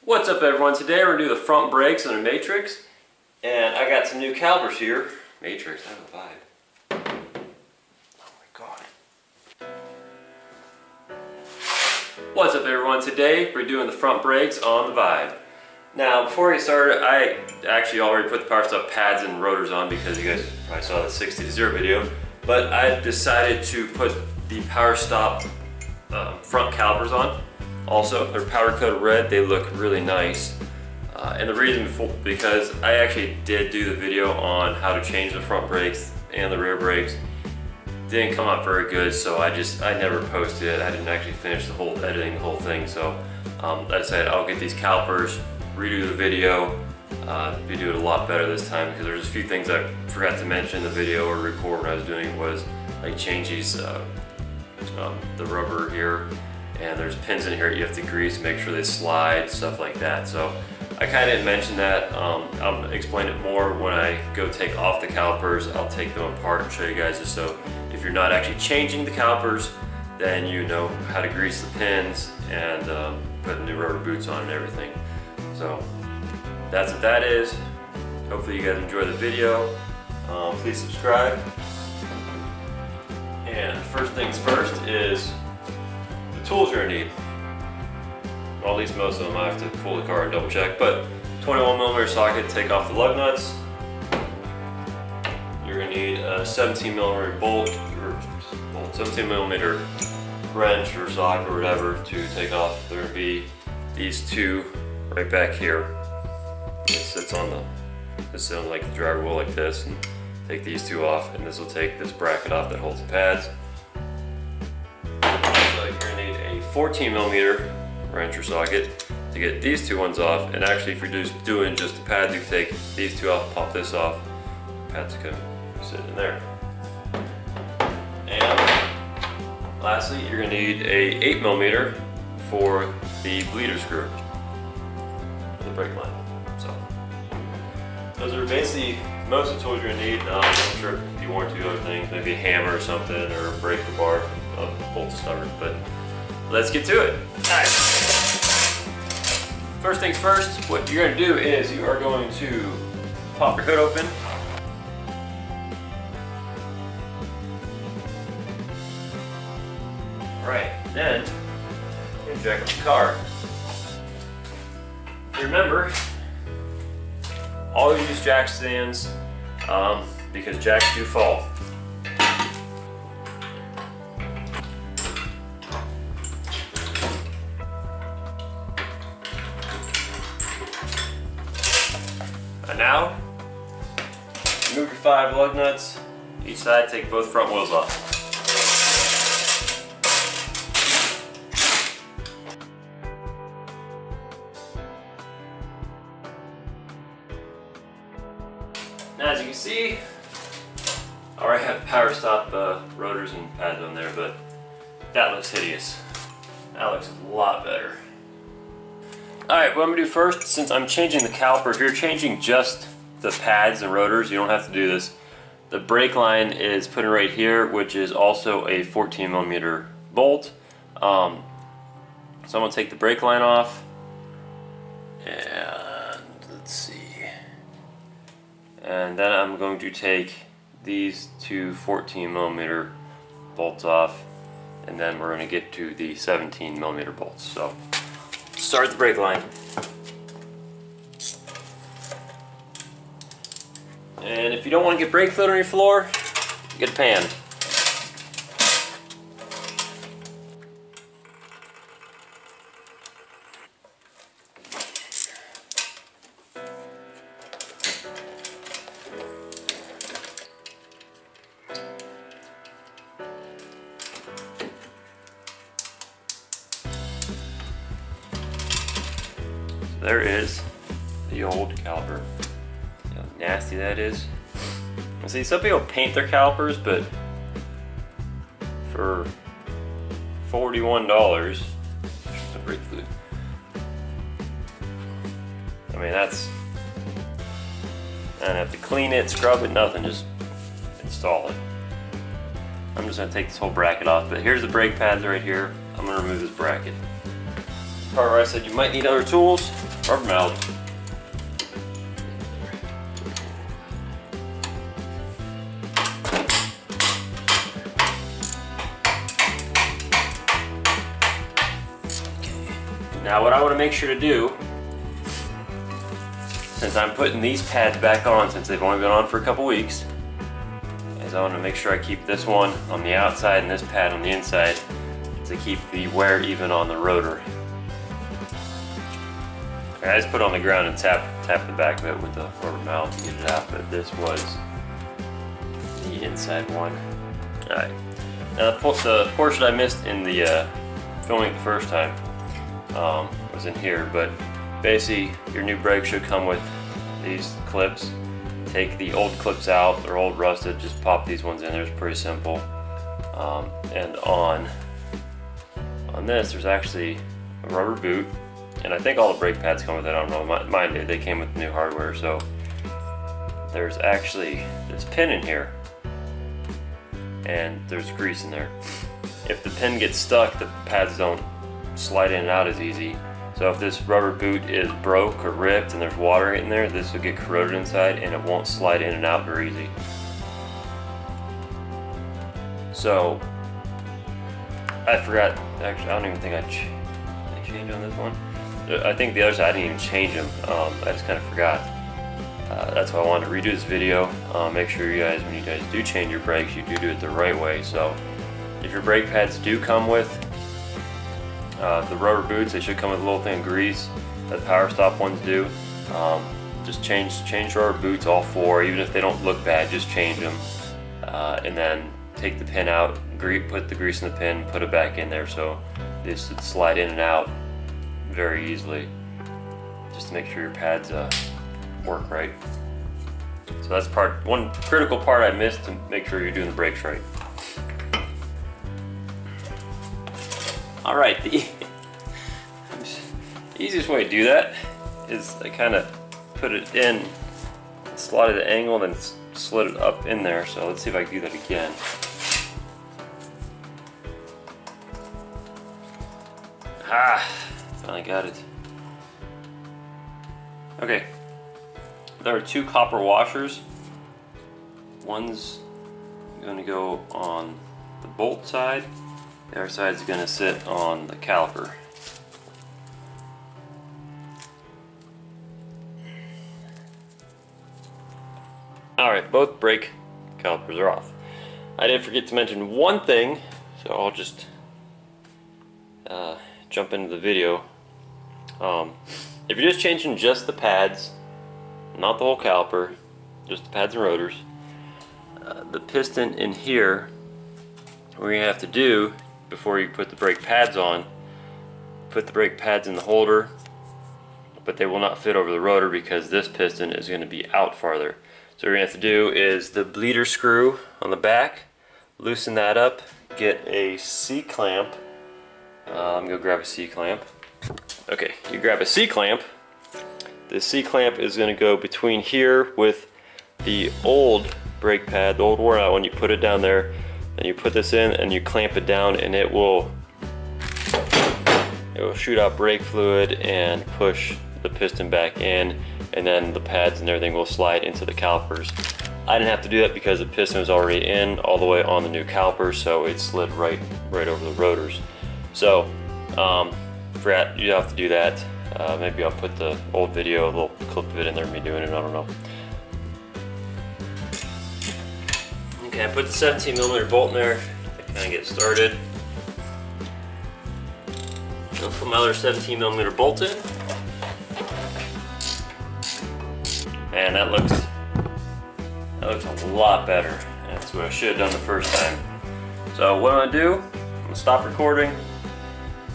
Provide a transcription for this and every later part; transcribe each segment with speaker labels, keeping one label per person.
Speaker 1: What's up everyone? Today we're going to do the front brakes on a Matrix, and I got some new calipers here. Matrix, I have a vibe. Oh my god. What's up everyone? Today we're doing the front brakes on the Vibe. Now before I get started, I actually already put the power stop pads and rotors on because you guys probably saw the 60 to 0 video, but I decided to put the power stop front calipers on. Also, they're powder coated red, they look really nice. And the reason because I actually did do the video on how to change the front brakes and the rear brakes. Didn't come out very good, so I never posted it. I didn't actually finish the whole editing, the whole thing. So I decided I'll get these calipers, redo the video, be doing it a lot better this time because there's a few things I forgot to mention in the video or record when I was doing it, was like change these, the rubber here. And there's pins in here you have to grease, make sure they slide, stuff like that. So I kind of didn't mention that. I'll explain it more when I go take off the calipers. I'll take them apart and show you guys this, so if you're not actually changing the calipers, then you know how to grease the pins and put new rubber boots on and everything. So that's what that is. Hopefully you guys enjoy the video. Please subscribe. And first things first is tools you're gonna need. Well, at least most of them I have to pull the car and double check, but 21mm socket, take off the lug nuts. You're gonna need a 17mm bolt, or 17mm wrench or socket or whatever to take off. There gonna be these two right back here. It sits on like the driver wheel like this, and take these two off, and this will take this bracket off that holds the pads. 14mm wrench or socket to get these two ones off, and actually if you're just doing just the pads, you can take these two off, pop this off, pads can sit in there. And lastly, you're going to need a 8mm for the bleeder screw for the brake line. So those are basically most of the tools you're going to need. I'm sure if you want to do other things, maybe a hammer or something, or a breaker bar, bolt stubborn, but let's get to it. Alright. First things first, what you're going to do is you are going to pop your hood open. Alright, then you're going to jack up the car. Remember, always use jack stands because jacks do fall. Now, remove your 5 lug nuts, each side, take both front wheels off. Now as you can see, I already have power stop rotors and pads on there, but that looks hideous. That looks a lot better. Alright, what I'm going to do first, since I'm changing the caliper, if you're changing just the pads and rotors, you don't have to do this. The brake line is put in right here, which is also a 14mm bolt. So I'm going to take the brake line off, and let's see. And then I'm going to take these two 14mm bolts off, and then we're going to get to the 17mm bolts. So start the brake line. And if you don't want to get brake fluid on your floor, get a pan. There is the old caliper. See how nasty that is. See, some people paint their calipers, but for $41, the brake fluid. I mean, that's, I don't have to clean it, scrub it, nothing, just install it. I'm just going to take this whole bracket off, but here's the brake pads right here. I'm going to remove this bracket. the part where I said you might need other tools. Rubber mallet. Now what I want to make sure to do, since I'm putting these pads back on since they've only been on for a couple weeks, is I want to make sure I keep this one on the outside and this pad on the inside to keep the wear even on the rotor. I just put it on the ground and tap the back of it with the rubber mallet to get it out, but this was the inside one. Alright, now the portion I missed in the filming the first time was in here, but basically your new brake should come with these clips. Take the old clips out, they're old rusted, just pop these ones in there, it's pretty simple. And on this there's actually a rubber boot, and I think all the brake pads come with it, I don't know, mine did, they came with new hardware, so there's actually this pin in here, and there's grease in there. If the pin gets stuck, the pads don't slide in and out as easy. So if this rubber boot is broke or ripped and there's water in there, this will get corroded inside and it won't slide in and out very easy. So I forgot, actually I don't even think I changed on this one. I think the other side I didn't even change them, I just kind of forgot. That's why I wanted to redo this video. Make sure you guys, when you guys do change your brakes, you do it the right way. So if your brake pads do come with the rubber boots, they should come with a little thing of grease that Power Stop ones do. Just change rubber boots, all four, even if they don't look bad, just change them. And then take the pin out, put the grease in the pin, put it back in there so this would slide in and out very easily, just to make sure your pads work right. So that's one critical part I missed to make sure you're doing the brakes right. Alright, the easiest way to do that is I kind of put it in, slide it at an angle, and then slid it up in there. So let's see if I can do that again. Finally got it. Okay, there are two copper washers. One's going to go on the bolt side. The other side is going to sit on the caliper. Alright, both brake calipers are off. I did forget to mention one thing, so I'll just jump into the video. If you're just changing just the pads, not the whole caliper, just the pads and rotors, the piston in here, what you're going to have to do before you put the brake pads on, put the brake pads in the holder, but they will not fit over the rotor because this piston is going to be out farther. So what you're going to have to do is the bleeder screw on the back, loosen that up, get a C-clamp. I'm going to grab a C-clamp. Okay, you grab a C-clamp. The C-clamp is going to go between here with the old brake pad, the old worn out one. You put it down there, and you put this in and you clamp it down, and it will shoot out brake fluid and push the piston back in, and then the pads and everything will slide into the calipers. I didn't have to do that because the piston was already in all the way on the new caliper, so it slid right over the rotors. So forgot you have to do that. Maybe I'll put the old video, a little clip of it in there of me doing it, I don't know. Okay, I put the 17mm bolt in there to kind of get started. I'll put my other 17mm bolt in. And that looks a lot better. That's what I should have done the first time. So what I'm going to do, I'm going to stop recording,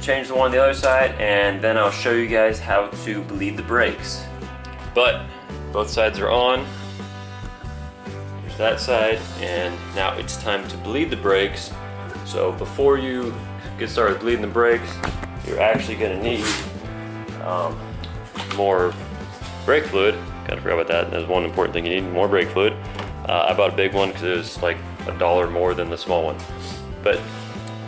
Speaker 1: change the one on the other side, and then I'll show you guys how to bleed the brakes. But both sides are on. There's that side, and now it's time to bleed the brakes. So before you get started bleeding the brakes, you're actually going to need more brake fluid. Kind of forgot about that. That's one important thing you need, more brake fluid. I bought a big one because it was like $1 more than the small one. But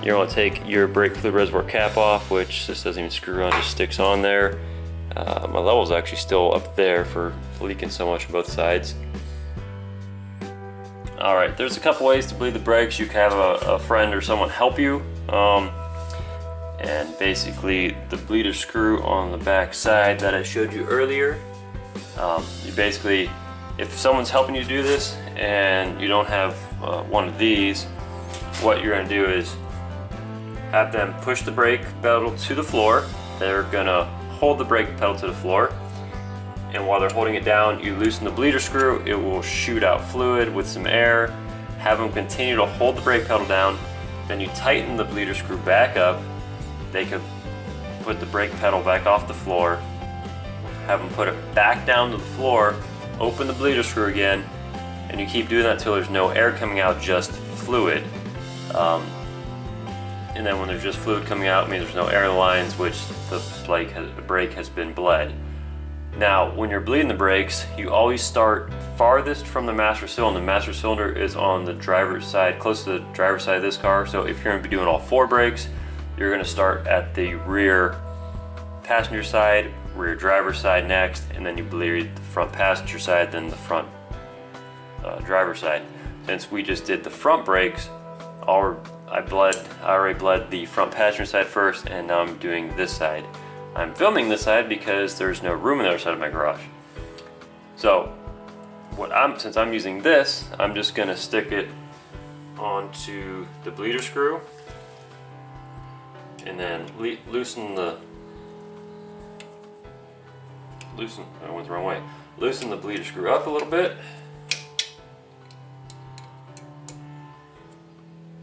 Speaker 1: you want to take your brake fluid reservoir cap off, which this doesn't even screw on, just sticks on there. My level is actually still up there for leaking so much on both sides. Alright, there's a couple ways to bleed the brakes. You can have a friend or someone help you. And basically the bleeder screw on the back side that I showed you earlier, you basically, if someone's helping you do this and you don't have one of these, what you're going to do is have them push the brake pedal to the floor. They're going to hold the brake pedal to the floor, and while they're holding it down, you loosen the bleeder screw. It will shoot out fluid with some air. Have them continue to hold the brake pedal down, then you tighten the bleeder screw back up. They could put the brake pedal back off the floor, have them put it back down to the floor, open the bleeder screw again, and you keep doing that until there's no air coming out, just fluid. And then when there's just fluid coming out, it means there's no air lines, which the brake has been bled. Now, when you're bleeding the brakes, you always start farthest from the master cylinder. The master cylinder is on the driver's side, close to the driver's side of this car. So if you're going to be doing all 4 brakes, you're going to start at the rear passenger side, rear driver's side next, and then you bleed the front passenger side, then the front driver's side. Since we just did the front brakes, I already bled the front passenger side first, and now I'm doing this side. I'm filming this side because there's no room on the other side of my garage. So since I'm using this, I'm just going to stick it onto the bleeder screw and then loosen the bleeder screw up a little bit.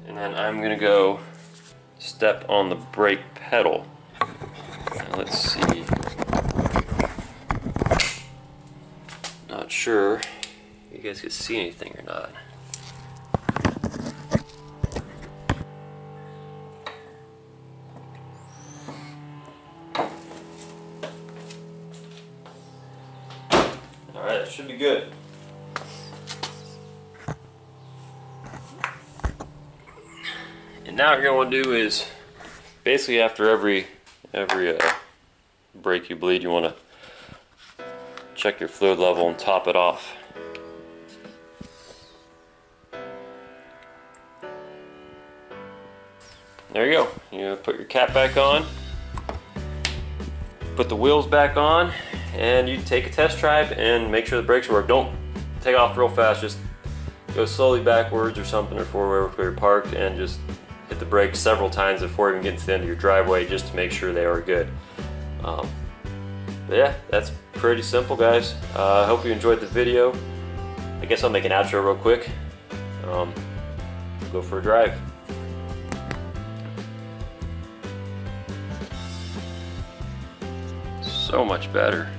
Speaker 1: And then I'm going to go step on the brake pedal. Now let's see. Not sure if you guys can see anything or not. Alright, that should be good. And now what you're going to do is, basically after every brake you bleed, you want to check your fluid level and top it off. There you go. You put your cap back on, put the wheels back on, and you take a test drive and make sure the brakes work. Don't take off real fast, just go slowly backwards or something, or forward where you're parked, and just hit the brakes several times before even getting to the end of your driveway, just to make sure they are good. But yeah, that's pretty simple, guys. I hope you enjoyed the video. I guess I'll make an outro real quick. Go for a drive. So much better.